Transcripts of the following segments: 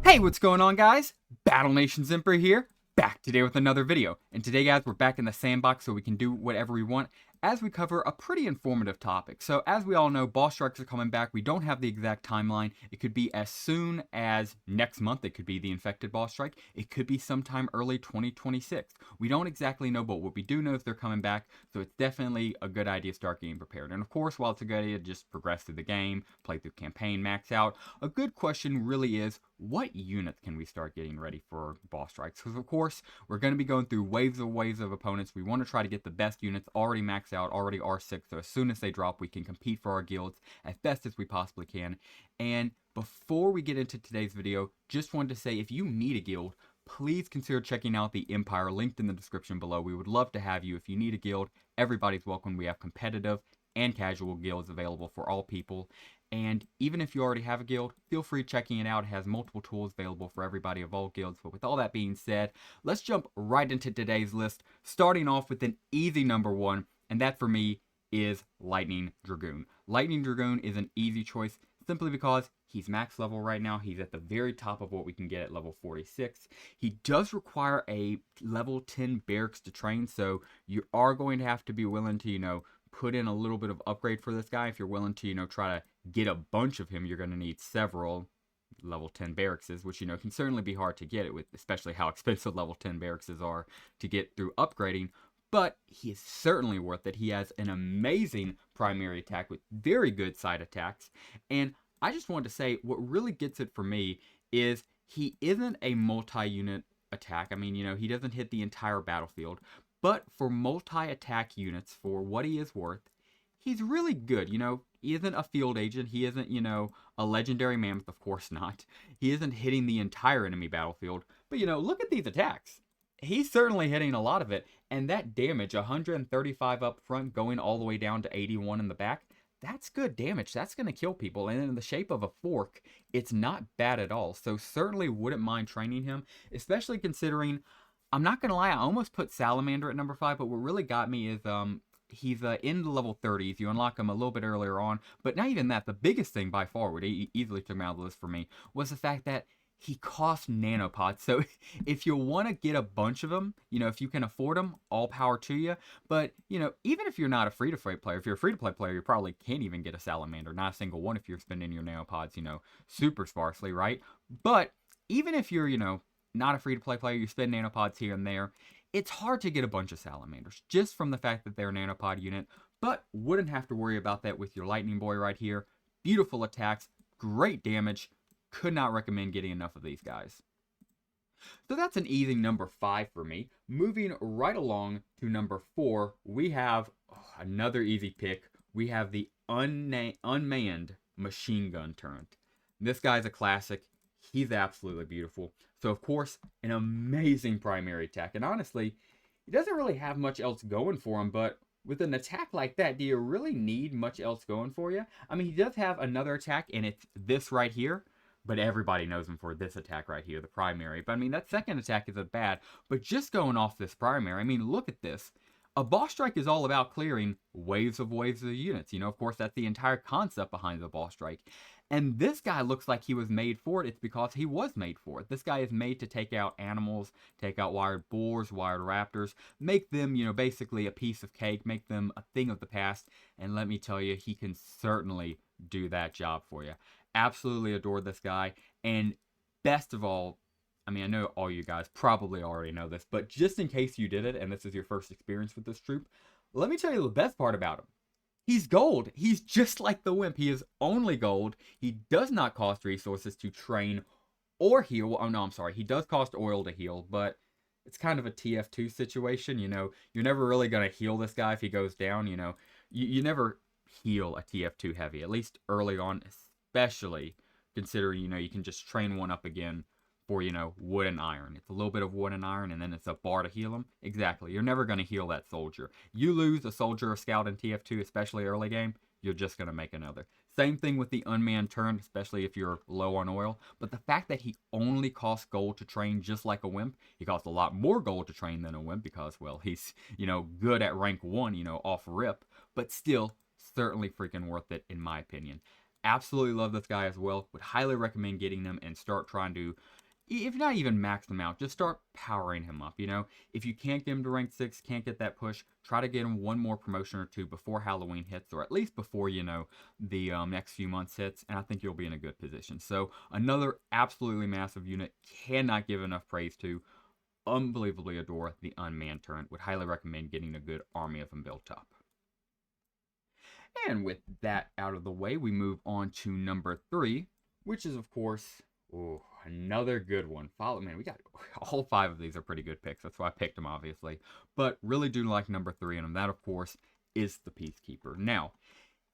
Hey, what's going on, guys? Battle Nation's Emperor here, back today with another video. And today, guys, we're back in the sandbox so we can do whatever we want as we cover a pretty informative topic. So, as we all know, boss strikes are coming back. We don't have the exact timeline. It could be as soon as next month. It could be the infected boss strike. It could be sometime early 2026. We don't exactly know, but what we do know is they're coming back. So, it's definitely a good idea to start getting prepared. And of course, while it's a good idea to just progress through the game, play through campaign, max out, a good question really is, what units can we start getting ready for boss strikes? Because of course, we're going to be going through waves of opponents. We want to try to get the best units already maxed out, already R6, so as soon as they drop, we can compete for our guilds as best as we possibly can. And before we get into today's video, just wanted to say, if you need a guild, please consider checking out the Empire, linked in the description below. We would love to have you. If you need a guild, everybody's welcome. We have competitive and casual guilds available for all people. And even if you already have a guild, feel free checking it out. It has multiple tools available for everybody of all guilds. But with all that being said, let's jump right into today's list, starting off with an easy number one, and that for me is Lightning Dragoon. Lightning Dragoon is an easy choice simply because he's max level right now. He's at the very top of what we can get at level 46. He does require a level 10 barracks to train, so you are going to have to be willing to, put in a little bit of upgrade for this guy. If you're willing to, try to get a bunch of him, you're going to need several level 10 barracks, which, can certainly be hard to get, with especially how expensive level 10 barracks are to get through upgrading. But he is certainly worth it. He has an amazing primary attack with very good side attacks. And I just wanted to say, what really gets it for me is he isn't a multi-unit attack. I mean, he doesn't hit the entire battlefield. But for multi-attack units, for what he is worth, he's really good. He isn't a field agent. He isn't, a legendary mammoth. Of course not. He isn't hitting the entire enemy battlefield. But, look at these attacks. He's certainly hitting a lot of it. And that damage, 135 up front, going all the way down to 81 in the back, that's good damage. That's going to kill people. And in the shape of a fork, it's not bad at all. So certainly wouldn't mind training him, especially considering, I'm not going to lie, I almost put Salamander at number 5, but what really got me is he's in the level 30s. You unlock him a little bit earlier on, but not even that. The biggest thing by far, what easily took him out of the list for me, was the fact that he costs nanopods. So if you want to get a bunch of them, if you can afford them, all power to you. But, even if you're not a free-to-play player, if you're a free-to-play player, you probably can't even get a Salamander. Not a single one if you're spending your nanopods, super sparsely, right? But even if you're, not a free-to-play player, you spend nanopods here and there, it's hard to get a bunch of salamanders, just from the fact that they're a nanopod unit, but wouldn't have to worry about that with your Lightning Boy right here. Beautiful attacks, great damage, could not recommend getting enough of these guys. So that's an easy number 5 for me. Moving right along to number 4, we have another easy pick. We have the Unmanned machine gun turret. This guy's a classic. He's absolutely beautiful. So, of course, an amazing primary attack. And honestly, he doesn't really have much else going for him, but with an attack like that, do you really need much else going for you? I mean, he does have another attack, and it's this right here, but everybody knows him for this attack right here, the primary. But, I mean, that second attack isn't bad, but just going off this primary, I mean, look at this. A boss strike is all about clearing waves of units. Of course, that's the entire concept behind the boss strike. And this guy looks like he was made for it. It's because he was made for it. This guy is made to take out animals, take out wired boars, wired raptors, make them, basically a piece of cake, make them a thing of the past. And let me tell you, he can certainly do that job for you. Absolutely adore this guy. And best of all, I mean, I know all you guys probably already know this, but just in case you did it and this is your first experience with this troop, let me tell you the best part about him. He's gold. He's just like the Wimp. He is only gold. He does not cost resources to train or heal. Oh, no, I'm sorry. He does cost oil to heal, but it's kind of a TF2 situation. You're never really going to heal this guy if he goes down. You never heal a TF2 heavy, at least early on, especially considering, you can just train one up again for, wood and iron. It's a little bit of wood and iron, and then it's a bar to heal him. Exactly. You're never going to heal that soldier. You lose a soldier or scout in TF2, especially early game, you're just going to make another. Same thing with the Unmanned turn, especially if you're low on oil. But the fact that he only costs gold to train just like a Wimp, he costs a lot more gold to train than a Wimp because, well, he's, good at rank 1, off rip. But still, certainly freaking worth it, in my opinion. Absolutely love this guy as well. Would highly recommend getting them and start trying to if not even max them out, just start powering him up, you know? If you can't get him to rank 6, can't get that push, try to get him one more promotion or two before Halloween hits, or at least before, you know, the next few months hits, and I think you'll be in a good position. So, another absolutely massive unit, cannot give enough praise to. Unbelievably adore the Unmanned turret. Would highly recommend getting a good army of them built up. And with that out of the way, we move on to number 3, which is, of course, ooh, another good one. Follow, man, we got all 5 of these are pretty good picks. That's why I picked them, obviously. But really do like number 3 in them. That, of course, is the Peacekeeper. Now,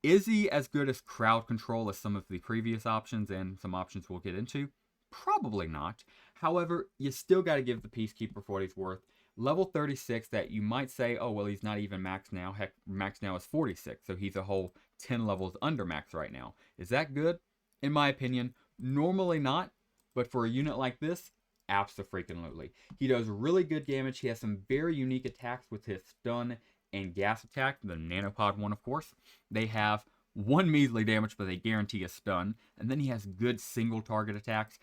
is he as good as crowd control as some of the previous options and some options we'll get into? Probably not. However, you still got to give the Peacekeeper for what he's worth. Level 36 that you might say, oh, well, he's not even max now. Heck, max now is 46, so he's a whole 10 levels under max right now. Is that good? In my opinion, normally not, but for a unit like this, abso-freaking-lutely. He does really good damage. He has some very unique attacks with his stun and gas attack, the nanopod one, of course. They have 1 measly damage, but they guarantee a stun, and then he has good single target attacks.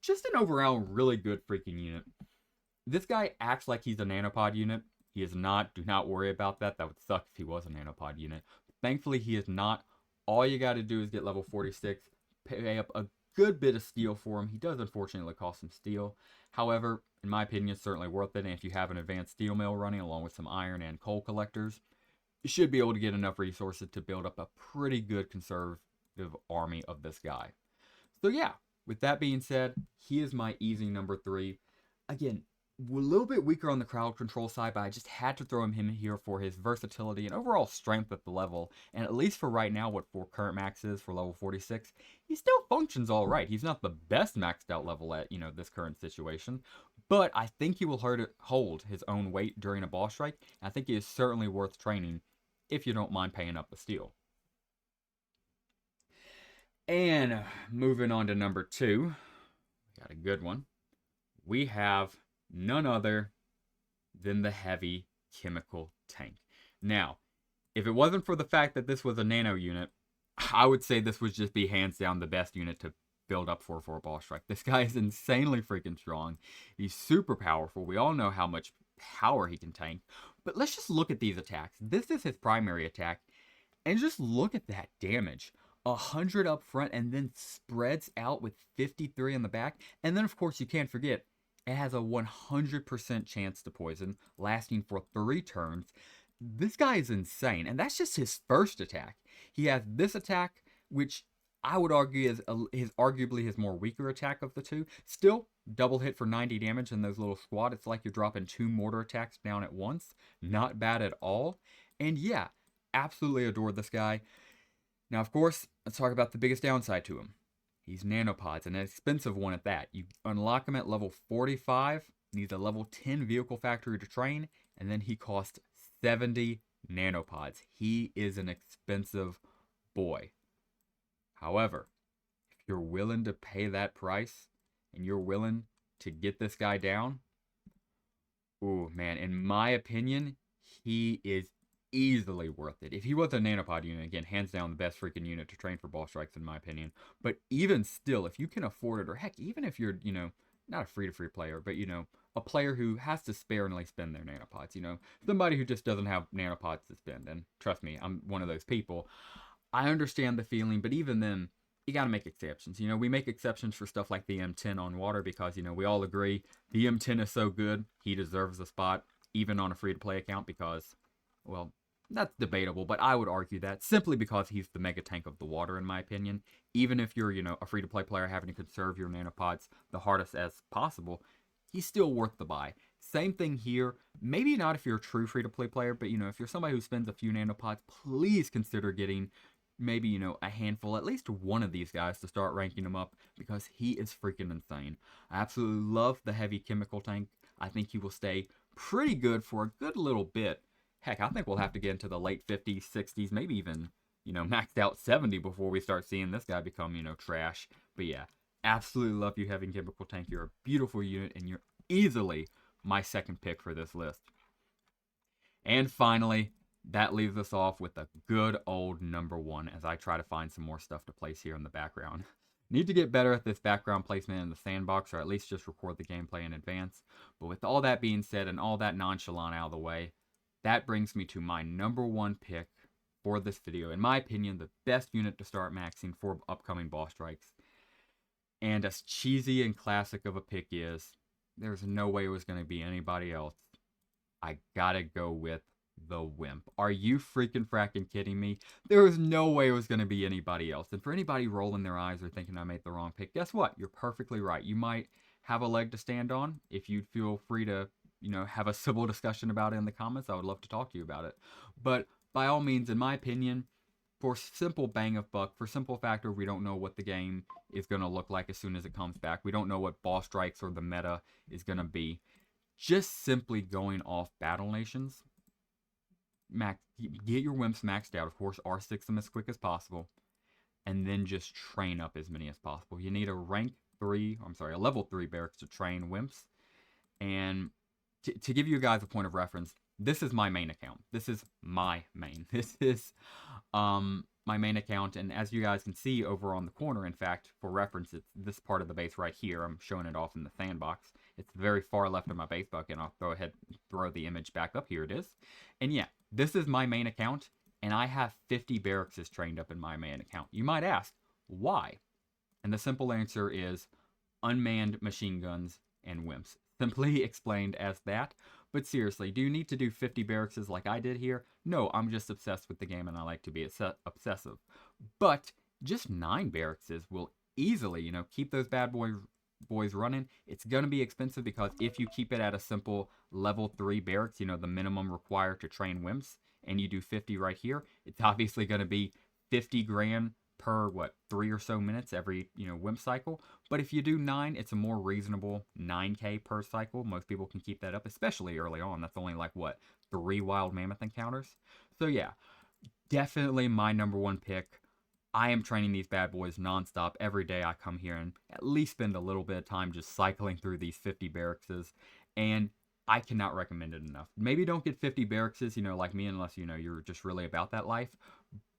Just an overall really good freaking unit. This guy acts like he's a nanopod unit. He is not. Do not worry about that. That would suck if he was a nanopod unit. Thankfully, he is not. All you got to do is get level 46, pay up a good bit of steel for him. He does unfortunately cost some steel. However, in my opinion, it's certainly worth it. And if you have an advanced steel mill running along with some iron and coal collectors, you should be able to get enough resources to build up a pretty good conservative army of this guy. So yeah, with that being said, he is my easy number 3. Again, a little bit weaker on the crowd control side, but I just had to throw him in here for his versatility and overall strength at the level. And at least for right now, what for current max is for level 46, he still functions all right. He's not the best maxed out level at, you know, this current situation, but I think he will hold his own weight during a boss strike. And I think he is certainly worth training if you don't mind paying up the steel. And moving on to number 2, got a good one. We have none other than the heavy chemical tank. Now, if it wasn't for the fact that this was a nano unit, I would say this would just be hands down the best unit to build up for a boss strike. This guy is insanely freaking strong. He's super powerful. We all know how much power he can tank. But let's just look at these attacks. This is his primary attack. And just look at that damage. 100 up front and then spreads out with 53 on the back. And then, of course, you can't forget, it has a 100% chance to poison, lasting for 3 turns. This guy is insane, and that's just his first attack. He has this attack, which I would argue is arguably his more weaker attack of the 2. Still, double hit for 90 damage in those little squad. It's like you're dropping 2 mortar attacks down at once. Not bad at all. And yeah, absolutely adore this guy. Now, of course, let's talk about the biggest downside to him. He's nanopods, and an expensive one at that. You unlock him at level 45, needs a level 10 vehicle factory to train, and then he costs 70 nanopods. He is an expensive boy. However, if you're willing to pay that price, and you're willing to get this guy down, ooh, man, in my opinion, he is easily worth it. If he was a nanopod unit, again, hands down the best freaking unit to train for boss strikes in my opinion. But even still, if you can afford it, or heck, even if you're, you know, not a free-to-free player, but, you know, a player who has to sparingly spend their nanopods, you know, somebody who just doesn't have nanopods to spend, and trust me, I'm one of those people. I understand the feeling, but even then, you gotta make exceptions. You know, we make exceptions for stuff like the M10 on water because, you know, we all agree the M10 is so good, he deserves a spot, even on a free-to-play account because, well, that's debatable, but I would argue that simply because he's the mega tank of the water, in my opinion. Even if you're, you know, a free-to-play player having to conserve your nanopods the hardest as possible, he's still worth the buy. Same thing here. Maybe not if you're a true free-to-play player, but, you know, if you're somebody who spends a few nanopods, please consider getting maybe, you know, a handful, at least one of these guys to start ranking him up because he is freaking insane. I absolutely love the heavy chemical tank. I think he will stay pretty good for a good little bit. Heck, I think we'll have to get into the late 50s, 60s, maybe even, you know, maxed out 70 before we start seeing this guy become, you know, trash. But yeah, absolutely love you having Chemical Tank. You're a beautiful unit, and you're easily my second pick for this list. And finally, that leaves us off with a good old number 1 as I try to find some more stuff to place here in the background. Need to get better at this background placement in the sandbox, or at least just record the gameplay in advance. But with all that being said and all that nonchalant out of the way, that brings me to my #1 pick for this video. In my opinion, the best unit to start maxing for upcoming boss strikes. And as cheesy and classic of a pick is, there's no way it was going to be anybody else. I gotta go with the Wimp. Are you freaking fracking kidding me? There was no way it was going to be anybody else. And for anybody rolling their eyes or thinking I made the wrong pick, guess what? You're perfectly right. You might have a leg to stand on. If you'd feel free to, have a civil discussion about it in the comments, I would love to talk to you about it. But by all means, in my opinion, for simple bang of buck, for simple factor, we don't know what the game is going to look like as soon as it comes back. We don't know what boss strikes or the meta is going to be. Just simply going off battle nations, get your wimps maxed out. Of course, R6 them as quick as possible, and then just train up as many as possible. You need a level 3 barracks to train wimps. And to give you guys a point of reference, this is my main account. This is my main. This is my main account, and as you guys can see over on the corner, in fact, for reference, it's this part of the base right here. I'm showing it off in the sandbox. It's very far left of my base bucket, and I'll throw the image back up. Here it is. And yeah, this is my main account, and I have 50 barracks trained up in my main account. You might ask, why? And the simple answer is unmanned machine guns and wimps. Simply explained as that. But seriously, do you need to do 50 barracks like I did here? No, I'm just obsessed with the game and I like to be obsessive. But just 9 barracks will easily, keep those bad boys running. It's going to be expensive because if you keep it at a simple level 3 barracks, the minimum required to train wimps, and you do 50 right here, it's obviously going to be 50 grand per 3 or so minutes every wimp cycle. But if you do 9, it's a more reasonable 9k per cycle. Most people can keep that up, especially early on. That's only 3 wild mammoth encounters. So yeah, definitely my #1 pick. I am training these bad boys nonstop. Every day I come here and at least spend a little bit of time just cycling through these 50 barracks, and I cannot recommend it enough. Maybe don't get 50 barracks, like me, unless you're just really about that life.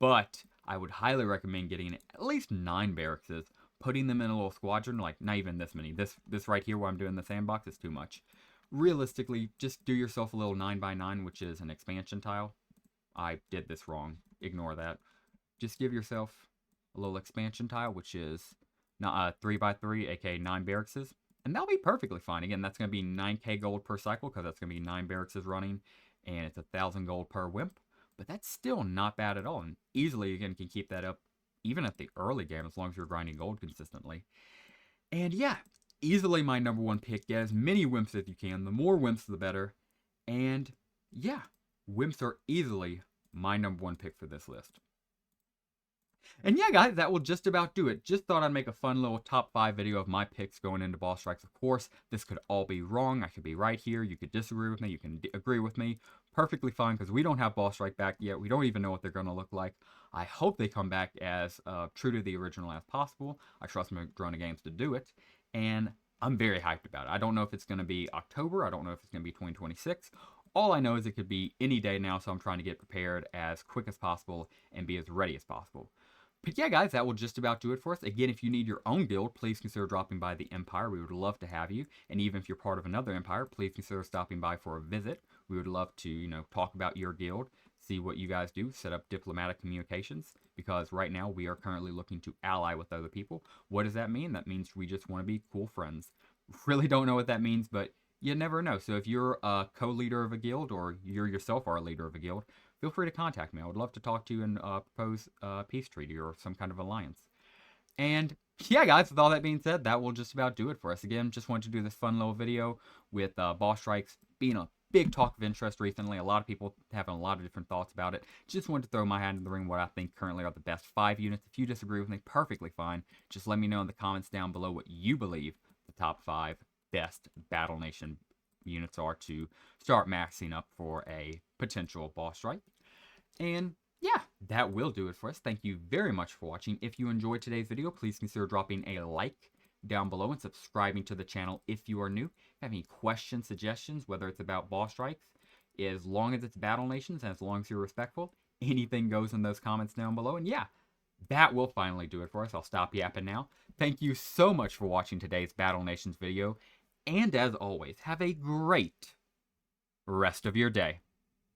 But I would highly recommend getting at least 9 barracks, putting them in a little squadron, not even this many. This right here where I'm doing the sandbox is too much. Realistically, just do yourself a little 9x9, which is an expansion tile. I did this wrong. Ignore that. Just give yourself a little expansion tile, which is 3x3, aka 9 barracks. And that'll be perfectly fine. Again, that's going to be 9k gold per cycle because that's going to be 9 barracks running, and it's 1,000 gold per wimp. But that's still not bad at all, and easily, again, can keep that up even at the early game as long as you're grinding gold consistently. And yeah, easily my #1 pick. Get as many wimps as you can. The more wimps, the better. And yeah, wimps are easily my #1 pick for this list. And yeah, guys, that will just about do it. Just thought I'd make a fun little top 5 video of my picks going into boss strikes. Of course, this could all be wrong. I could be right here. You could disagree with me. You can agree with me. Perfectly fine, because we don't have boss strike back yet. We don't even know what they're going to look like. I hope they come back as true to the original as possible. I trust Madrona Games to do it. And I'm very hyped about it. I don't know if it's going to be October. I don't know if it's going to be 2026. All I know is it could be any day now, so I'm trying to get prepared as quick as possible and be as ready as possible. But yeah, guys, that will just about do it for us. Again, if you need your own guild, please consider dropping by the Empire. We would love to have you. And even if you're part of another Empire, please consider stopping by for a visit. We would love to, talk about your guild, see what you guys do, set up diplomatic communications, because right now we are currently looking to ally with other people. What does that mean? That means we just want to be cool friends. Really don't know what that means, but you never know. So if you're a co-leader of a guild, or you yourself are a leader of a guild, feel free to contact me. I would love to talk to you and propose a peace treaty or some kind of alliance. And yeah, guys, with all that being said, that will just about do it for us. Again, just wanted to do this fun little video with boss strikes being a big talk of interest recently. A lot of people having a lot of different thoughts about it. Just wanted to throw my hat in the ring what I think currently are the best 5 units. If you disagree with me, perfectly fine. Just let me know in the comments down below what you believe the top 5 best Battle Nation units are to start maxing up for a potential boss strike. And yeah, that will do it for us. Thank you very much for watching. If you enjoyed today's video, please consider dropping a like down below and subscribing to the channel if you are new. If you have any questions, suggestions, whether it's about boss strikes, as long as it's Battle Nations and as long as you're respectful, anything goes in those comments down below. And yeah, that will finally do it for us. I'll stop yapping now. Thank you so much for watching today's Battle Nations video, and as always, have a great rest of your day.